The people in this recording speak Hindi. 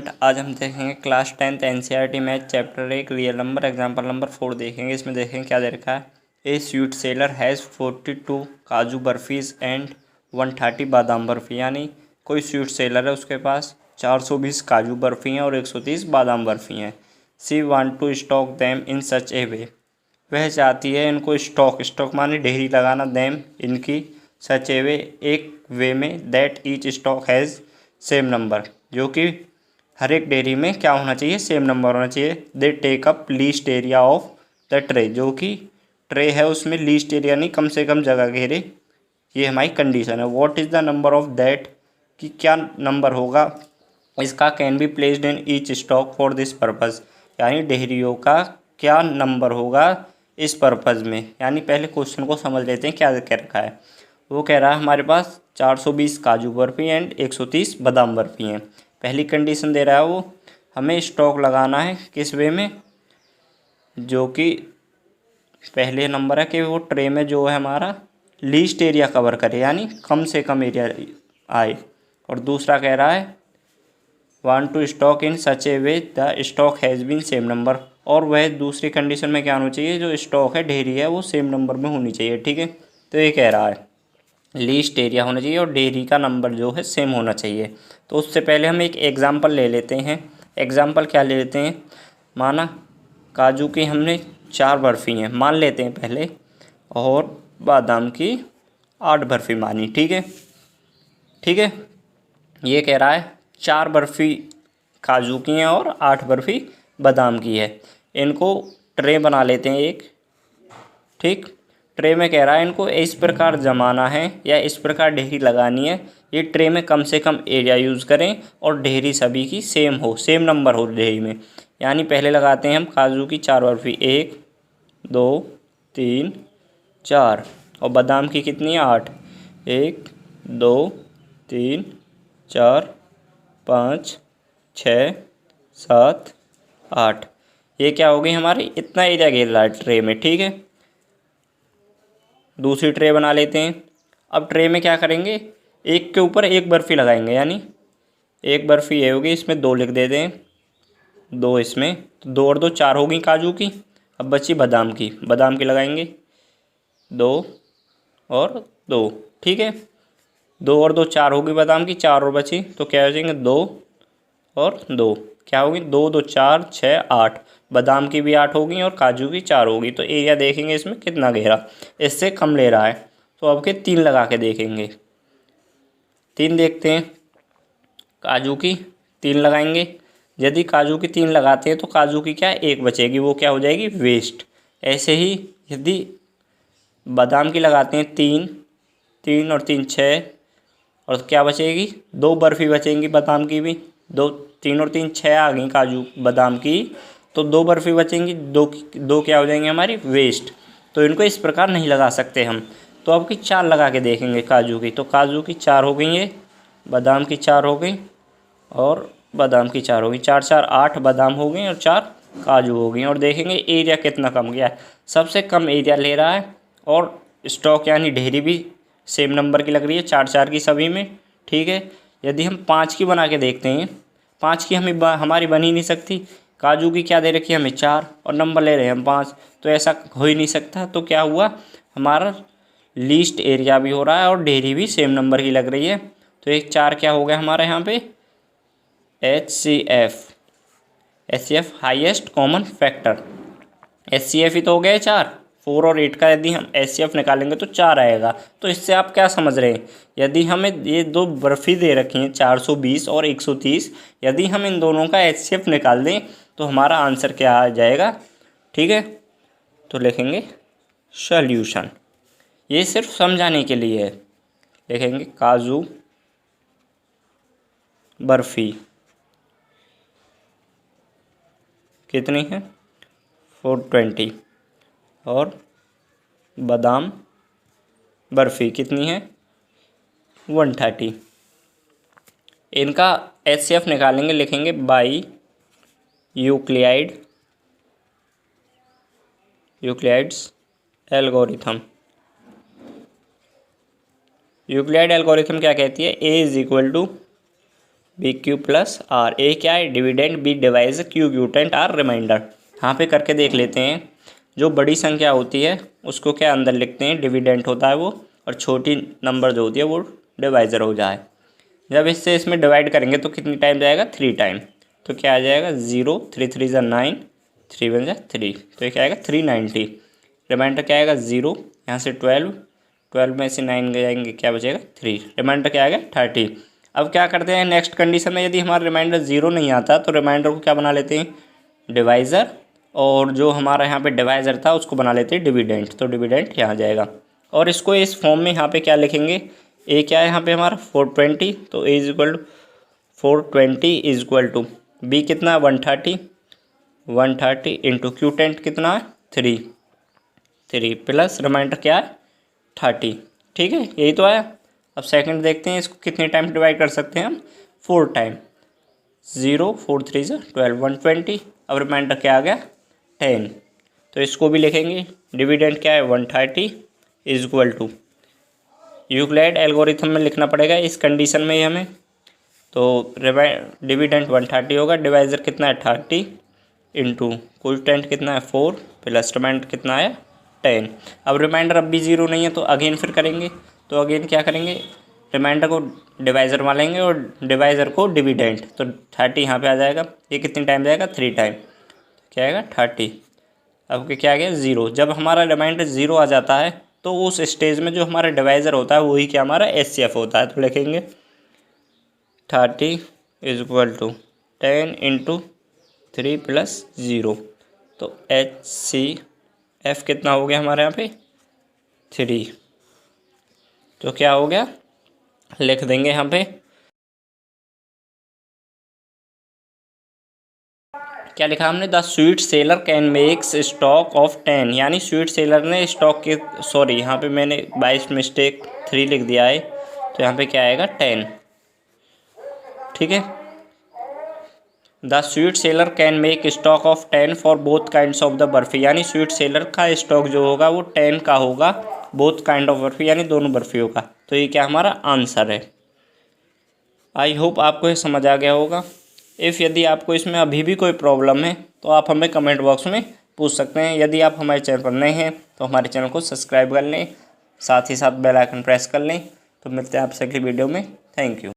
स्टूडेंट, आज हम देखेंगे class 10th NCERT math chapter 1 real number example number 4 देखेंगे। इसमें देखेंगे क्या दे रखा है। ए स्वीट सेलर हैज़ 42 काजू बर्फीज एंड 130 बादाम बर्फी। यानी कोई स्वीट सेलर है, उसके पास 420 काजू बर्फ़ी हैं और 130 बादाम बर्फ़ी हैं। She want to stock them in such a way. वह चाहती है इनको स्टॉक माने ढेरी लगाना, दैम इनकी, सच ए वे एक वे में, that each stock has same number, जो कि हर एक डेयरी में क्या होना चाहिए, सेम नंबर होना चाहिए। They take up least area of the tray, जो कि ट्रे है उसमें लीस्ट एरिया नहीं कम से कम जगह घेरे, ये हमारी कंडीशन है। What is the number of that, कि क्या नंबर होगा इसका, can be placed in each stock for this purpose, यानी डेयरियों का क्या नंबर होगा इस पर्पज़ में। यानी पहले क्वेश्चन को समझ लेते हैं क्या कह रखा है। वो कह रहा है हमारे पास 420 काजू बर्फ़ी एंड 130 बादाम बर्फ़ी हैं। पहली कंडीशन दे रहा है वो, हमें स्टॉक लगाना है किस वे में, जो कि पहले नंबर है कि वो ट्रे में जो है हमारा लीस्ट एरिया कवर करे, यानी कम से कम एरिया आए। और दूसरा कह रहा है want to stock in such a way the stock has been same number, और वह दूसरी कंडीशन में क्या होना चाहिए, जो स्टॉक है ढेरी है वो सेम नंबर में होनी चाहिए। ठीक है, तो ये कह रहा है लीस्ट एरिया होना चाहिए और डेयरी का नंबर जो है सेम होना चाहिए। तो उससे पहले हम एक एग्ज़ाम्पल ले लेते हैं। एग्ज़ाम्पल क्या ले लेते हैं, माना काजू की हमने 4 बर्फ़ी हैं मान लेते हैं पहले, और बादाम की 8 बर्फ़ी मानी। ठीक है, ठीक है। ये कह रहा है 4 बर्फ़ी काजू की हैं और 8 बर्फ़ी बादाम की है। इनको ट्रे बना लेते हैं एक। ठीक, ट्रे में कह रहा है इनको इस प्रकार जमाना है या इस प्रकार ढेरी लगानी है, ये ट्रे में कम से कम एरिया यूज़ करें और ढेरी सभी की सेम हो, सेम नंबर हो ढेरी में। यानी पहले लगाते हैं हम काजू की 4 बर्फ़ी, 1 2 3 4, और बादाम की कितनी है, 8, 1 2 3 4 5 6 7 8। ये क्या हो गई हमारी, इतना एरिया घेर रहा है ट्रे में। ठीक है, दूसरी ट्रे बना लेते हैं। अब ट्रे में क्या करेंगे, एक के ऊपर एक बर्फ़ी लगाएंगे, यानी एक बर्फ़ी ये होगी, इसमें 2 लिख देते हैं, 2 इसमें, तो 2 और 2 4 होगी काजू की। अब बची बादाम की लगाएंगे 2 और 2। ठीक है, 2 और 2 4 होगी बादाम की, 4 और बची तो क्या हो जाएंगे 2 और 2, क्या होगी 2 2 4 6 8। बादाम की भी 8 होगी और काजू की 4 होगी। तो एरिया देखेंगे इसमें कितना घेरा, इससे कम ले रहा है, तो अब के 3 लगा के देखेंगे। 3 देखते हैं, काजू की 3 लगाएंगे। यदि काजू की 3 लगाते हैं तो काजू की क्या 1 बचेगी, वो क्या हो जाएगी वेस्ट। ऐसे ही यदि बादाम की लगाते हैं 3, 3 और 3 6, और क्या बचेगी 2 बर्फ़ी बचेंगी बादाम की भी, 2 3 और 3 6 आ गई काजू बादाम की, तो 2 बर्फ़ी बचेंगी, 2 क्या हो जाएंगी हमारी वेस्ट। तो इनको इस प्रकार नहीं लगा सकते हम। तो अब की 4 लगा के देखेंगे काजू की, तो काजू की 4 हो गई है, बादाम की 4 हो गई और बादाम की 4 हो गई, 4 4 8 बादाम हो गई और 4 काजू हो गई। और देखेंगे एरिया कितना कम गया है, सबसे कम एरिया ले रहा है, और स्टॉक यानी ढेरी भी सेम नंबर की लग रही है, 4 4 की सभी में। ठीक है, यदि हम 5 की बना के देखते हैं, 5 की हमारी बन ही नहीं सकती। काजू की क्या दे रखी है हमें 4 और नंबर ले रहे हैं हम 5, तो ऐसा हो ही नहीं सकता। तो क्या हुआ, हमारा लीस्ट एरिया भी हो रहा है और ढेरी भी सेम नंबर की लग रही है। तो एक 4 क्या हो गया हमारे यहाँ पे HCF highest common factor. HCF ही तो हो गया 4, 4 और 8 का यदि हम HCF निकालेंगे तो 4 आएगा। तो इससे आप क्या समझ रहे हैं, यदि हमें ये 2 बर्फ़ी दे रखी हैं 420 और 130, यदि हम इन दोनों का HCF निकाल दें तो हमारा आंसर क्या आ जाएगा। ठीक है, तो लिखेंगे सॉल्यूशन। ये सिर्फ समझाने के लिए है। लिखेंगे काजू बर्फ़ी कितनी है 420, और बादाम बर्फ़ी कितनी है 130। इनका HCF निकालेंगे, लिखेंगे by Euclid's algorithm. Euclid algorithm क्या कहती है, A = B Q plus R. A क्या है? Dividend. B divisor. Q quotient. R remainder. यहाँ पे करके देख लेते हैं। जो बड़ी संख्या होती है उसको क्या अंदर लिखते हैं? डिविडेंट होता है वो, और छोटी नंबर जो होती है वो डिवाइज़र हो जाए। जब इससे इसमें डिवाइड करेंगे तो कितनी टाइम जाएगा? 3 टाइम। तो क्या आ जाएगा? 0, 3 3 ज़ा 9, 3 1 ज़ा 3, तो ये क्या आएगा? 390। रिमाइंडर क्या आएगा? 0, यहाँ से 12, 12 में से 9 जाएंगे, क्या बचेगा? 3। रिमाइंडर क्या आएगा? 30। अब क्या करते हैं नेक्स्ट कंडीशन में? यदि हमारा रिमाइंडर 0 नहीं आता तो रिमाइंडर को क्या बना लेते हैं? डिवाइज़र, और जो हमारा यहाँ पे डिवाइज़र था उसको बना लेते हैं डिविडेंट। तो डिविडेंट यहाँ जाएगा, और इसको इस फॉर्म में यहाँ पे क्या लिखेंगे? ए क्या है यहाँ पे हमारा? 420, तो A is equal to 420 is equal to B कितना? 130, 130 इंटू क्यूटेंट कितना है? 3 प्लस रिमाइंडर क्या है? 30। ठीक है, यही तो आया। अब सेकंड देखते हैं, इसको कितने टाइम डिवाइड कर सकते हैं हम? 4 टाइम। 0, 4 3 ज़ा 12, 120। अब रिमाइंडर क्या आ गया? 10। तो इसको भी लिखेंगे। डिविडेंड क्या है? 130 is equal to, Euclid algorithm में लिखना पड़ेगा इस कंडीशन में ही हमें। तो डिविडेंड 130 होगा, डिवाइज़र कितना है? 30 इंटू क्वोटिएंट कितना है? 4 प्लस रिमाइंडर कितना है? 10। अब रिमाइंडर अब भी 0 नहीं है तो अगेन फिर करेंगे। तो अगेन क्या करेंगे? रिमाइंडर को डिवाइज़र में लेंगे और डिवाइज़र को डिविडेंड। तो 30 यहाँ पे आ जाएगा। ये कितने टाइम जाएगा? 3 टाइम। क्या आएगा? 30। अब क्या आ गया? 0। जब हमारा रिमाइंडर 0 आ जाता है तो उस स्टेज में जो हमारा डिवाइज़र होता है वही क्या हमारा HCF होता है। तो लिखेंगे 30 is equal to 10 into 3 plus 0। तो HCF कितना हो गया हमारे यहाँ पे? 3। तो क्या हो गया? लिख देंगे यहाँ पे, क्या लिखा हमने? The sweet seller can makes stock of 10, यानी स्वीट सेलर ने स्टॉक के, सॉरी यहाँ पे मैंने 22 मिस्टेक 3 लिख दिया है, तो यहाँ पे क्या आएगा? 10। ठीक है, the sweet seller can make stock of 10 for both kinds of the barfi, यानी स्वीट सेलर का स्टॉक जो होगा वो 10 का होगा, बोथ काइंड ऑफ बर्फ़ी यानी दोनों बर्फ़ियों का। तो ये क्या हमारा आंसर है। आई होप आपको ये समझ आ गया होगा। यदि आपको इसमें अभी भी कोई प्रॉब्लम है तो आप हमें कमेंट बॉक्स में पूछ सकते हैं। यदि आप हमारे चैनल पर नए हैं तो हमारे चैनल को सब्सक्राइब कर लें, साथ ही साथ बेल आइकन प्रेस कर लें। तो मिलते हैं आपसे अगली वीडियो में। Thank you.